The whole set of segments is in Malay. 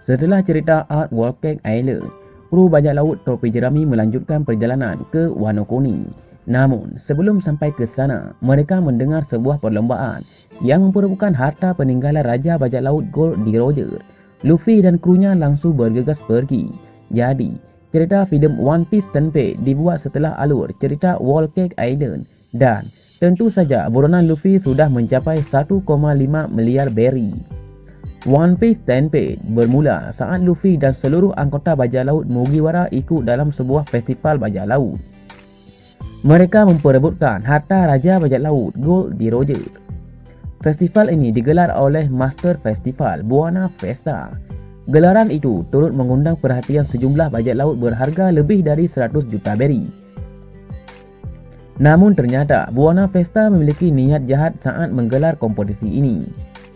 Setelah cerita Art Volcanic Island, kru bajak laut topi jerami melanjutkan perjalanan ke Wano Kuning. Namun, sebelum sampai ke sana, mereka mendengar sebuah perlombaan yang memperebutkan harta peninggalan Raja Bajak Laut Gold di Roger. Luffy dan krunya langsung bergegas pergi. Jadi, cerita filem One Piece Tenpei dibuat setelah alur cerita Volcanic Island dan tentu saja buronan Luffy sudah mencapai 1,5 miliar berry. One Piece Tenpei bermula saat Luffy dan seluruh anggota bajak laut Mugiwara ikut dalam sebuah festival bajak laut. Mereka memperebutkan harta Raja Bajak Laut Gold di Roger. Festival ini digelar oleh Master Festival Buona Festa. Gelaran itu turut mengundang perhatian sejumlah bajak laut berharga lebih dari 100 juta berry. Namun ternyata Buona Festa memiliki niat jahat saat menggelar kompetisi ini.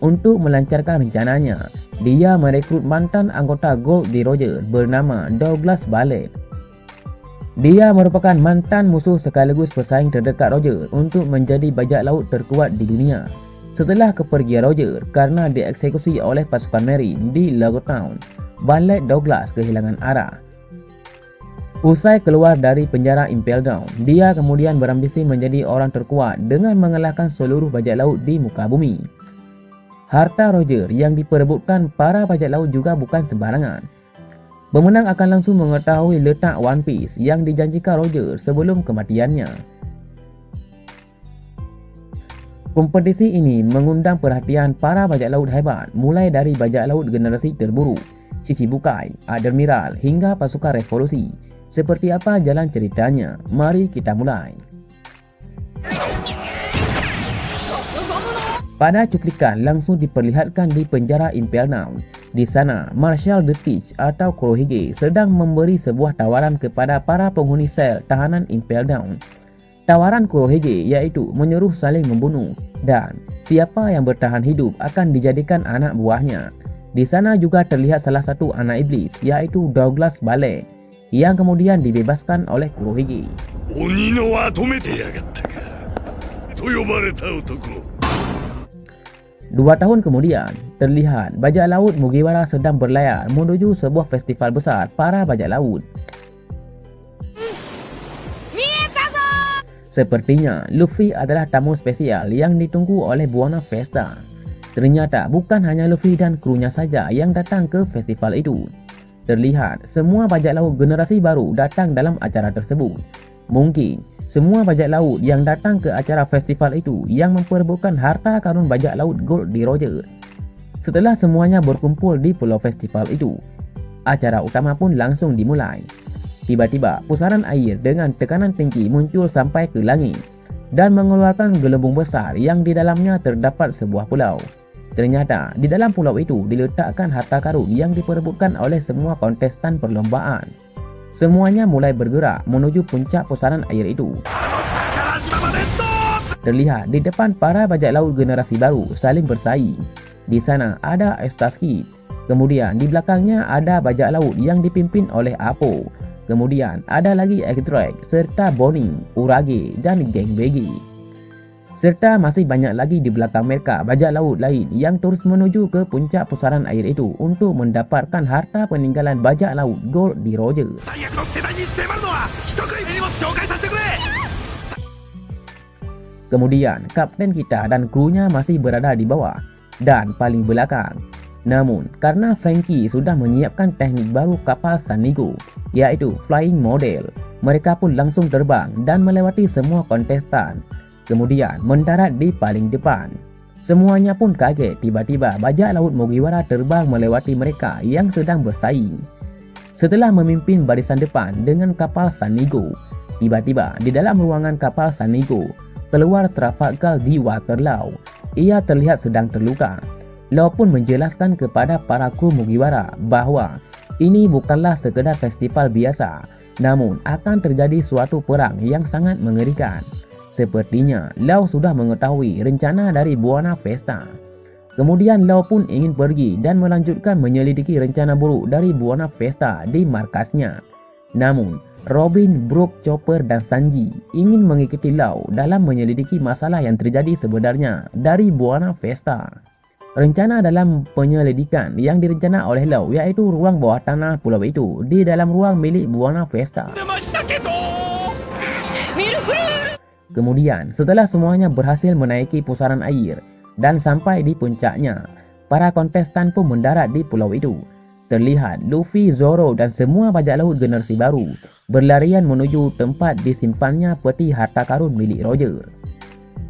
Untuk melancarkan rencananya, dia merekrut mantan anggota Gold di Roger bernama Douglas Ballet. Dia merupakan mantan musuh sekaligus pesaing terdekat Roger untuk menjadi bajak laut terkuat di dunia. Setelah kepergian Roger karena dieksekusi oleh pasukan Marine di Lagotown, Ballet Douglas kehilangan arah. Usai keluar dari penjara Impel Down, dia kemudian berambisi menjadi orang terkuat dengan mengalahkan seluruh bajak laut di muka bumi. Harta Roger yang diperebutkan para bajak laut juga bukan sembarangan. Pemenang akan langsung mengetahui letak One Piece yang dijanjikan Roger sebelum kematiannya. Kompetisi ini mengundang perhatian para bajak laut hebat, mulai dari bajak laut generasi terburuk, Shichibukai, Admiral hingga pasukan revolusi. Seperti apa jalan ceritanya? Mari kita mulai. Pada cuplikan langsung diperlihatkan di penjara Impel Down. Di sana, Marshal The Teach atau Kurohige sedang memberi sebuah tawaran kepada para penghuni sel tahanan Impel Down. Tawaran Kurohige yaitu menyuruh saling membunuh dan siapa yang bertahan hidup akan dijadikan anak buahnya. Di sana juga terlihat salah satu anak iblis yaitu Douglas Ballet yang kemudian dibebaskan oleh Kurohige. 2 tahun kemudian, terlihat bajak laut Mugiwara sedang berlayar menuju sebuah festival besar para bajak laut. Sepertinya Luffy adalah tamu spesial yang ditunggu oleh Buona Festa. Ternyata bukan hanya Luffy dan krunya saja yang datang ke festival itu. Terlihat semua bajak laut generasi baru datang dalam acara tersebut. Mungkin semua bajak laut yang datang ke acara festival itu yang memperebutkan harta karun bajak laut Gold di Roger. Setelah semuanya berkumpul di pulau festival itu, acara utama pun langsung dimulai. Tiba-tiba pusaran air dengan tekanan tinggi muncul sampai ke langit dan mengeluarkan gelembung besar yang di dalamnya terdapat sebuah pulau. Ternyata di dalam pulau itu diletakkan harta karun yang diperebutkan oleh semua kontestan perlombaan. Semuanya mulai bergerak menuju puncak pusaran air itu. Terlihat di depan para bajak laut generasi baru saling bersaing. Di sana ada Estaskid. Kemudian di belakangnya ada bajak laut yang dipimpin oleh Apo. Kemudian ada lagi X-Drake serta Bonnie, Urage dan geng Begi. Serta masih banyak lagi di belakang mereka bajak laut lain yang terus menuju ke puncak pusaran air itu untuk mendapatkan harta peninggalan bajak laut Gold di Roger. Kemudian kapten kita dan krunya masih berada di bawah dan paling belakang. Namun karena Frankie sudah menyiapkan teknik baru kapal San Nigo, yaitu flying model, mereka pun langsung terbang dan melewati semua kontestan. Kemudian mendarat di paling depan. Semuanya pun kaget tiba-tiba bajak laut Mugiwara terbang melewati mereka yang sedang bersaing. Setelah memimpin barisan depan dengan kapal San Nigo, tiba-tiba di dalam ruangan kapal San Nigo keluar Trafalgar di Waterloo. Ia terlihat sedang terluka. Law pun menjelaskan kepada para kru Mugiwara bahwa ini bukanlah sekedar festival biasa, namun akan terjadi suatu perang yang sangat mengerikan. Sepertinya Law sudah mengetahui rencana dari Buona Festa. Kemudian Law pun ingin pergi dan melanjutkan menyelidiki rencana buruk dari Buona Festa di markasnya. Namun Robin, Brook, Chopper dan Sanji ingin mengikuti Law dalam menyelidiki masalah yang terjadi sebenarnya dari Buona Festa. rencana dalam penyelidikan yang direncana oleh Lau iaitu ruang bawah tanah pulau itu di dalam ruang milik Buona Vesta. Kemudian, setelah semuanya berhasil menaiki pusaran air dan sampai di puncaknya, para kontestan pun mendarat di pulau itu. Terlihat Luffy, Zoro dan semua bajak laut generasi baru berlarian menuju tempat disimpannya peti harta karun milik Roger.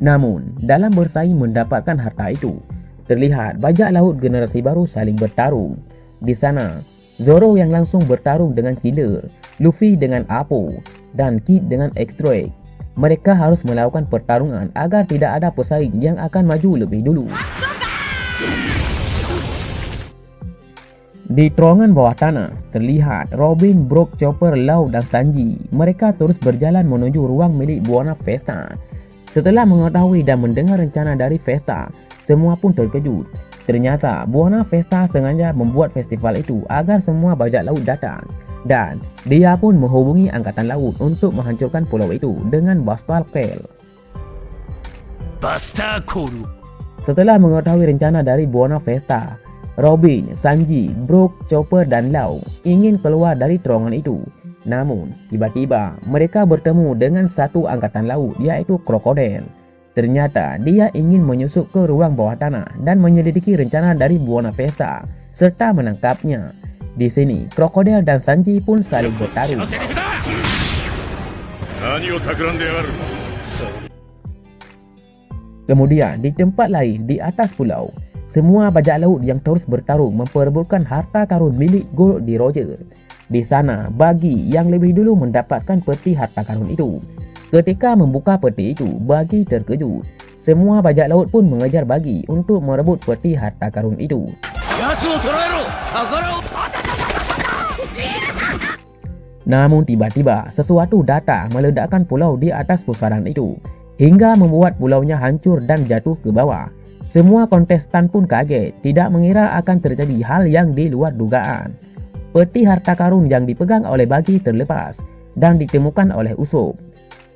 Namun, dalam bersaing mendapatkan harta itu, terlihat bajak laut generasi baru saling bertarung. Di sana, Zoro yang langsung bertarung dengan Killer, Luffy dengan Apo, dan Kid dengan Extract. Mereka harus melakukan pertarungan agar tidak ada pesaing yang akan maju lebih dulu. Di terowongan bawah tanah, terlihat Robin, Brook, Chopper, Lau dan Sanji. Mereka terus berjalan menuju ruang milik Buona Vesta. Setelah mengetahui dan mendengar rencana dari Vesta, semua pun terkejut. Ternyata Buona Vesta sengaja membuat festival itu agar semua bajak laut datang. Dan dia pun menghubungi angkatan laut untuk menghancurkan pulau itu dengan Bastal Call. Setelah mengetahui rencana dari Buona Vesta, Robin, Sanji, Brook, Chopper dan Lau ingin keluar dari terowongan itu. Namun, tiba-tiba mereka bertemu dengan satu angkatan laut yaitu Krokodil. Ternyata dia ingin menyusup ke ruang bawah tanah dan menyelidiki rencana dari Buona Vesta serta menangkapnya. Di sini, Krokodil dan Sanji pun saling bertarung. Kemudian, di tempat lain di atas pulau, semua bajak laut yang terus bertarung memperebutkan harta karun milik Gold di Roger. Di sana, Buggy yang lebih dulu mendapatkan peti harta karun itu. Ketika membuka peti itu, Buggy terkejut. Semua bajak laut pun mengejar Buggy untuk merebut peti harta karun itu. Namun tiba-tiba sesuatu datang meledakkan pulau di atas pusaran itu hingga membuat pulaunya hancur dan jatuh ke bawah. Semua kontestan pun kaget, tidak mengira akan terjadi hal yang di luar dugaan. Peti harta karun yang dipegang oleh Buggy terlepas dan ditemukan oleh Usopp.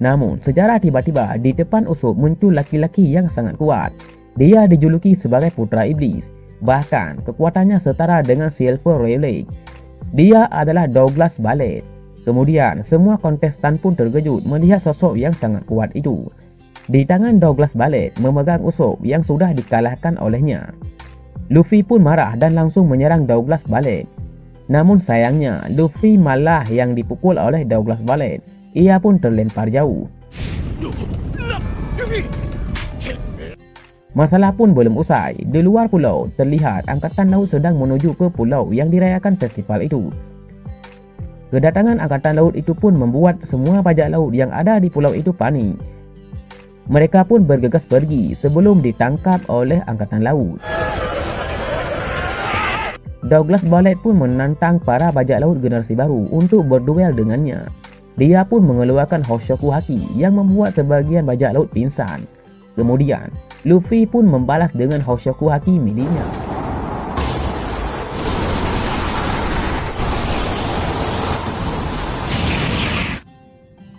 Namun secara tiba-tiba di depan Usopp muncul laki-laki yang sangat kuat. Dia dijuluki sebagai Putra Iblis, bahkan kekuatannya setara dengan Silver Rayleigh. Dia adalah Douglas Ballet. Kemudian semua kontestan pun terkejut melihat sosok yang sangat kuat itu. Di tangan Douglas Ballet memegang Usopp yang sudah dikalahkan olehnya. Luffy pun marah dan langsung menyerang Douglas Ballet. Namun sayangnya Luffy malah yang dipukul oleh Douglas Ballet. Ia pun terlempar jauh. Masalah pun belum usai. Di luar pulau terlihat angkatan laut sedang menuju ke pulau yang dirayakan festival itu. Kedatangan angkatan laut itu pun membuat semua bajak laut yang ada di pulau itu panik. Mereka pun bergegas pergi sebelum ditangkap oleh angkatan laut. Douglas Ballet pun menantang para bajak laut generasi baru untuk berduel dengannya. Dia pun mengeluarkan Hoshoku Haki yang membuat sebagian bajak laut pingsan. Kemudian, Luffy pun membalas dengan Hoshoku Haki miliknya.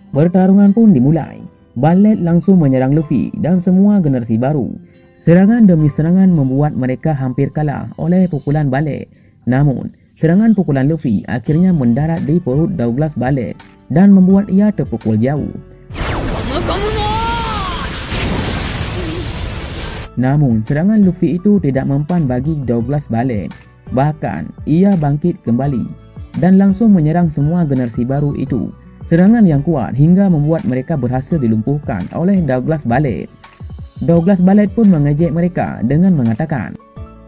Pertarungan pun dimulai. Ballet langsung menyerang Luffy dan semua generasi baru. Serangan demi serangan membuat mereka hampir kalah oleh pukulan Ballet. Namun, serangan pukulan Luffy akhirnya mendarat di perut Douglas Ballet dan membuat ia terpukul jauh. Namun, serangan Luffy itu tidak mempan bagi Douglas Ballet. Bahkan, ia bangkit kembali dan langsung menyerang semua generasi baru itu. Serangan yang kuat hingga membuat mereka berhasil dilumpuhkan oleh Douglas Ballet. Douglas Ballet pun mengejek mereka dengan mengatakan,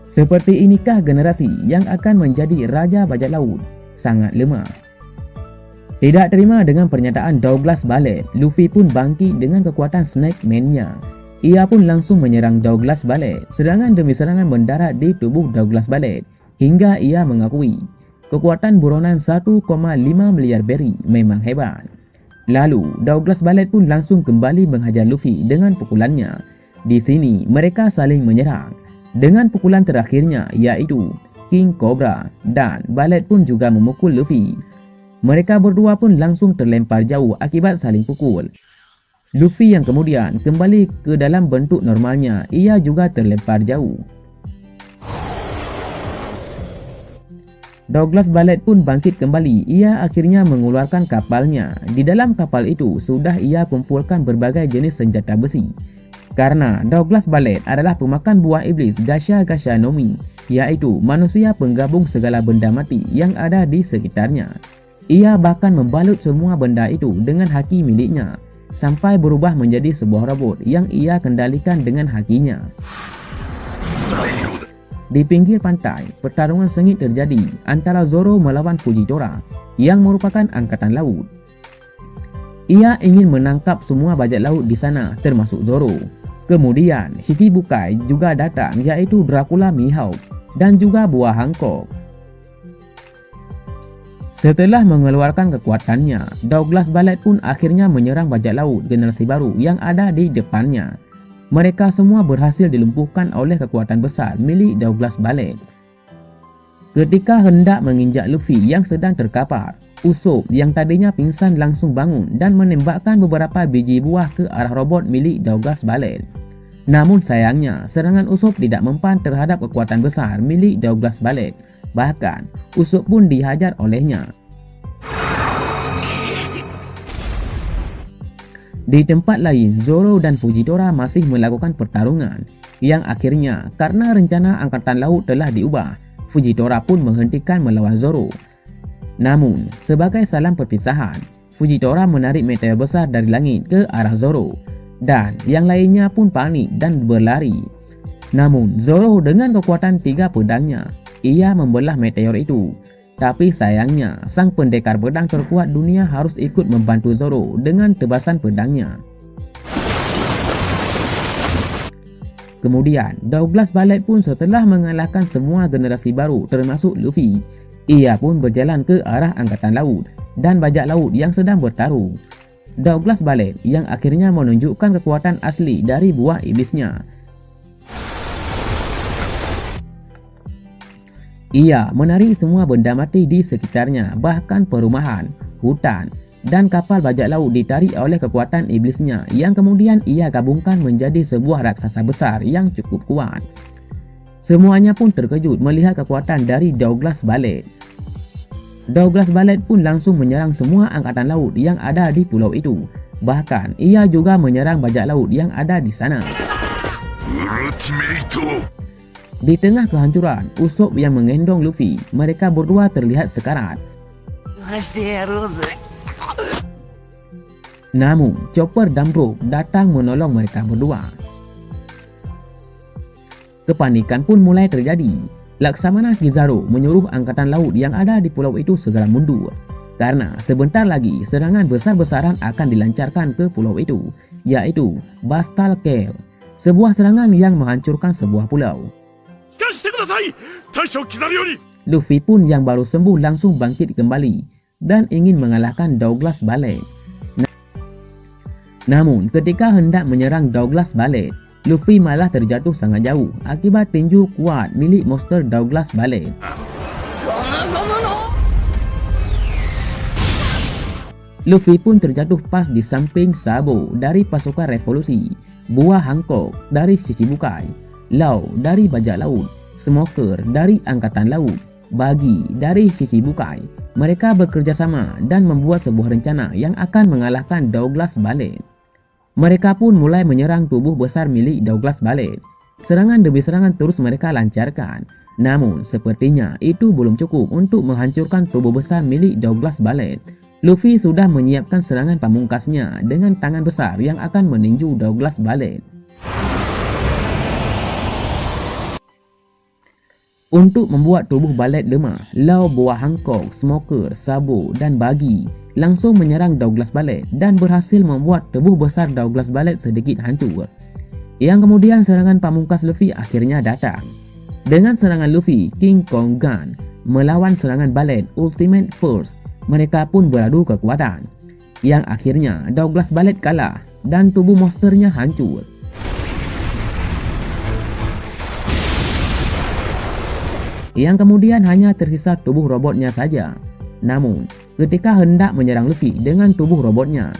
"Seperti inikah generasi yang akan menjadi raja bajak laut? Sangat lemah." Tidak terima dengan pernyataan Douglas Ballet, Luffy pun bangkit dengan kekuatan Snake Man-nya. Ia pun langsung menyerang Douglas Ballet. Serangan demi serangan mendarat di tubuh Douglas Ballet hingga ia mengakui kekuatan buronan 1,5 miliar berry memang hebat. Lalu, Douglas Ballet pun langsung kembali menghajar Luffy dengan pukulannya. Di sini, mereka saling menyerang. Dengan pukulan terakhirnya, yaitu King Cobra, dan Ballet pun juga memukul Luffy. Mereka berdua pun langsung terlempar jauh akibat saling pukul. Luffy yang kemudian kembali ke dalam bentuk normalnya, ia juga terlempar jauh. Douglas Ballet pun bangkit kembali. Ia akhirnya mengeluarkan kapalnya. Di dalam kapal itu sudah ia kumpulkan berbagai jenis senjata besi. Karena Douglas Ballet adalah pemakan buah iblis Gasha Gasha Nomi, iaitu manusia penggabung segala benda mati yang ada di sekitarnya. Ia bahkan membalut semua benda itu dengan haki miliknya, sampai berubah menjadi sebuah robot yang ia kendalikan dengan hakinya. Di pinggir pantai, pertarungan sengit terjadi antara Zoro melawan Fujitora yang merupakan angkatan laut. Ia ingin menangkap semua bajak laut di sana termasuk Zoro. Kemudian Shichibukai juga datang, iaitu Dracula Mihawk dan juga buah Hancock. Setelah mengeluarkan kekuatannya, Douglas Ballet pun akhirnya menyerang bajak laut generasi baru yang ada di depannya. Mereka semua berhasil dilumpuhkan oleh kekuatan besar milik Douglas Ballet. Ketika hendak menginjak Luffy yang sedang terkapar, Usopp yang tadinya pingsan langsung bangun dan menembakkan beberapa biji buah ke arah robot milik Douglas Ballet. Namun sayangnya, serangan Usopp tidak mempan terhadap kekuatan besar milik Douglas Ballet. Bahkan, Usopp pun dihajar olehnya. Di tempat lain, Zoro dan Fujitora masih melakukan pertarungan yang akhirnya karena rencana angkatan laut telah diubah, Fujitora pun menghentikan melawan Zoro. Namun, sebagai salam perpisahan, Fujitora menarik meteor besar dari langit ke arah Zoro dan yang lainnya pun panik dan berlari. Namun, Zoro dengan kekuatan 3 pedangnya, ia membelah meteor itu. Tapi sayangnya, sang pendekar pedang terkuat dunia harus ikut membantu Zoro dengan tebasan pedangnya. Kemudian, Douglas Ballet pun setelah mengalahkan semua generasi baru termasuk Luffy, ia pun berjalan ke arah angkatan laut dan bajak laut yang sedang bertarung. Douglas Ballet yang akhirnya menunjukkan kekuatan asli dari buah iblisnya. Ia menarik semua benda mati di sekitarnya, bahkan perumahan, hutan, dan kapal bajak laut ditarik oleh kekuatan iblisnya yang kemudian ia gabungkan menjadi sebuah raksasa besar yang cukup kuat. Semuanya pun terkejut melihat kekuatan dari Douglas Ballet. Douglas Ballet pun langsung menyerang semua angkatan laut yang ada di pulau itu. Bahkan ia juga menyerang bajak laut yang ada di sana. Di tengah kehancuran, Usopp yang menggendong Luffy, mereka berdua terlihat sekarat. Namun, Chopper dan Brook datang menolong mereka berdua. Kepanikan pun mulai terjadi. Laksamana Kizaru menyuruh angkatan laut yang ada di pulau itu segera mundur, karena sebentar lagi serangan besar-besaran akan dilancarkan ke pulau itu, yaitu Bastal Cave, sebuah serangan yang menghancurkan sebuah pulau. Luffy pun yang baru sembuh langsung bangkit kembali dan ingin mengalahkan Douglas Ballet. Namun ketika hendak menyerang Douglas Ballet, Luffy malah terjatuh sangat jauh akibat tinju kuat milik monster Douglas Ballet. Luffy pun terjatuh pas di samping Sabo dari pasukan revolusi, buah Hancock dari Shichibukai, Law dari bajak laut, Smoker dari angkatan laut, Buggy dari Shichibukai. Mereka bekerja sama dan membuat sebuah rencana yang akan mengalahkan Douglas Ballet. Mereka pun mulai menyerang tubuh besar milik Douglas Ballet. Serangan demi serangan terus mereka lancarkan. Namun sepertinya itu belum cukup untuk menghancurkan tubuh besar milik Douglas Ballet. Luffy sudah menyiapkan serangan pamungkasnya dengan tangan besar yang akan meninju Douglas Ballet. Untuk membuat tubuh Ballet lemah, Law, buah Hancock, Smoker, Sabo, dan Buggy langsung menyerang Douglas Ballet dan berhasil membuat tubuh besar Douglas Ballet sedikit hancur. Yang kemudian serangan pamungkas Luffy akhirnya datang. Dengan serangan Luffy, King Kong Gun melawan serangan Ballet Ultimate Force, mereka pun beradu kekuatan. Yang akhirnya Douglas Ballet kalah dan tubuh monsternya hancur. Yang kemudian hanya tersisa tubuh robotnya saja. Namun, ketika hendak menyerang Luffy dengan tubuh robotnya,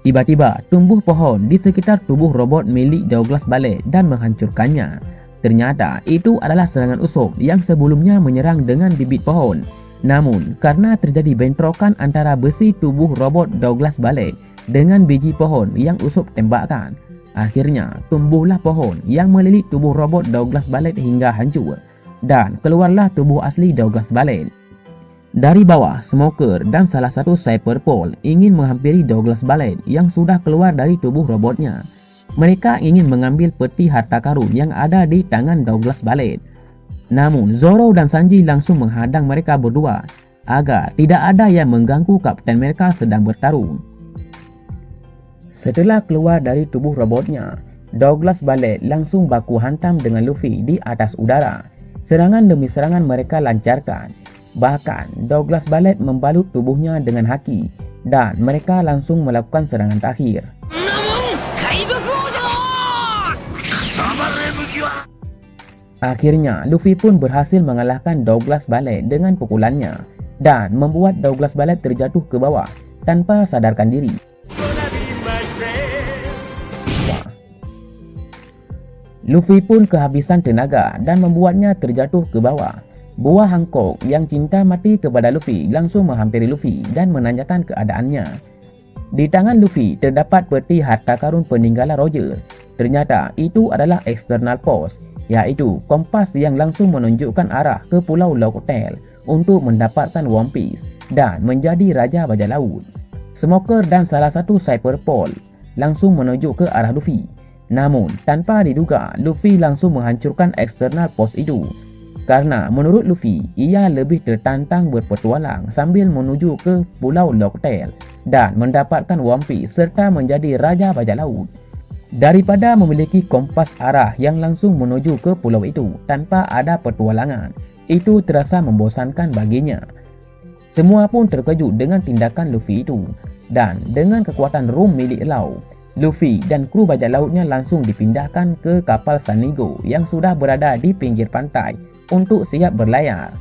tiba-tiba tumbuh pohon di sekitar tubuh robot milik Douglas Ballet dan menghancurkannya. Ternyata itu adalah serangan Usopp yang sebelumnya menyerang dengan bibit pohon. Namun, karena terjadi bentrokan antara besi tubuh robot Douglas Ballet dengan biji pohon yang Usopp tembakkan, akhirnya tumbuhlah pohon yang melilit tubuh robot Douglas Ballet hingga hancur, dan keluarlah tubuh asli Douglas Ballet. Dari bawah, Smoker dan salah satu Cyber Paul ingin menghampiri Douglas Ballet yang sudah keluar dari tubuh robotnya. Mereka ingin mengambil peti harta karun yang ada di tangan Douglas Ballet. Namun, Zoro dan Sanji langsung menghadang mereka berdua agar tidak ada yang mengganggu kapten mereka sedang bertarung. Setelah keluar dari tubuh robotnya, Douglas Ballet langsung baku hantam dengan Luffy di atas udara. Serangan demi serangan mereka lancarkan. Bahkan, Douglas Ballet membalut tubuhnya dengan haki dan mereka langsung melakukan serangan terakhir. Akhirnya, Luffy pun berhasil mengalahkan Douglas Ballet dengan pukulannya dan membuat Douglas Ballet terjatuh ke bawah tanpa sadarkan diri. Luffy pun kehabisan tenaga dan membuatnya terjatuh ke bawah. Buah Hancock yang cinta mati kepada Luffy langsung menghampiri Luffy dan menanyakan keadaannya. Di tangan Luffy terdapat peti harta karun peninggalan Roger. Ternyata itu adalah external post, yaitu kompas yang langsung menunjukkan arah ke Pulau Locktail untuk mendapatkan One Piece dan menjadi Raja Bajak Laut. Smoker dan salah satu Cyber Paul langsung menuju ke arah Luffy. Namun, tanpa diduga, Luffy langsung menghancurkan external post itu. Karena menurut Luffy, ia lebih tertantang berpetualang sambil menuju ke Pulau Locktail dan mendapatkan One Piece serta menjadi Raja Bajak Laut, daripada memiliki kompas arah yang langsung menuju ke pulau itu tanpa ada petualangan. Itu terasa membosankan baginya. Semua pun terkejut dengan tindakan Luffy itu, dan dengan kekuatan rum milik Law, Luffy dan kru bajak lautnya langsung dipindahkan ke kapal San Nigo yang sudah berada di pinggir pantai untuk siap berlayar.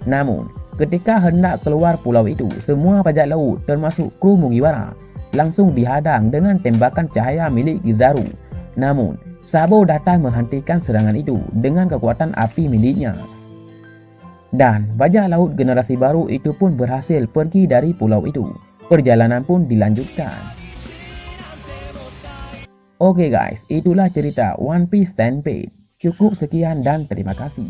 Namun, ketika hendak keluar pulau itu, semua bajak laut termasuk kru Mugiwara langsung dihadang dengan tembakan cahaya milik Kizaru. Namun, Sabo datang menghentikan serangan itu dengan kekuatan api miliknya. Dan bajak laut generasi baru itu pun berhasil pergi dari pulau itu. Perjalanan pun dilanjutkan. Oke guys, itulah cerita One Piece Stampede. Cukup sekian dan terima kasih.